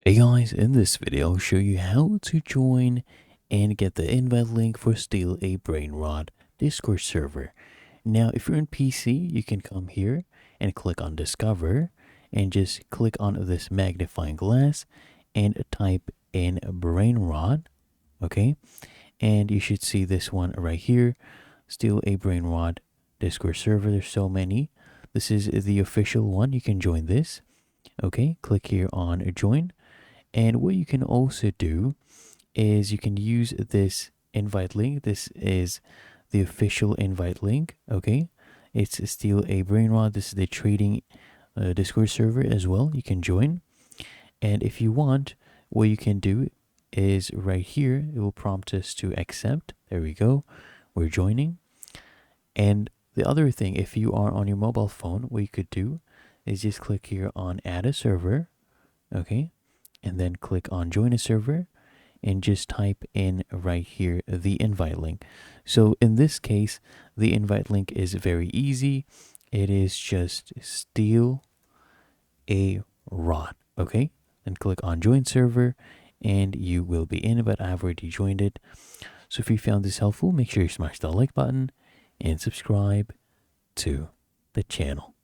Hey guys, in this video I'll show you how to join and get the invite link for Steal a Brainrot Discord server. Now if you're in PC, you can come here and click on Discover and just click on this magnifying glass and type in Brainrot, okay? And you should see this one right here, Steal a Brainrot Discord server. There's so many. This is the official one. You can join this. Okay, click here on join. And what you can also do is you can use this invite link. This is the official invite link. Okay, it's still a Brainrot. This is the trading Discord server as well. You can join, and if you want, what you can do is right here. It will prompt us to accept. There we go. We're joining. And the other thing, if you are on your mobile phone, what you could do is just click here on add a server. Okay, and then click on join a server and just type in right here the invite link. So in this case, the invite link is very easy. It is just steal a rot. Okay, and click on join server and you will be in, but I've already joined it. So if you found this helpful, make sure you smash the like button and subscribe to the channel.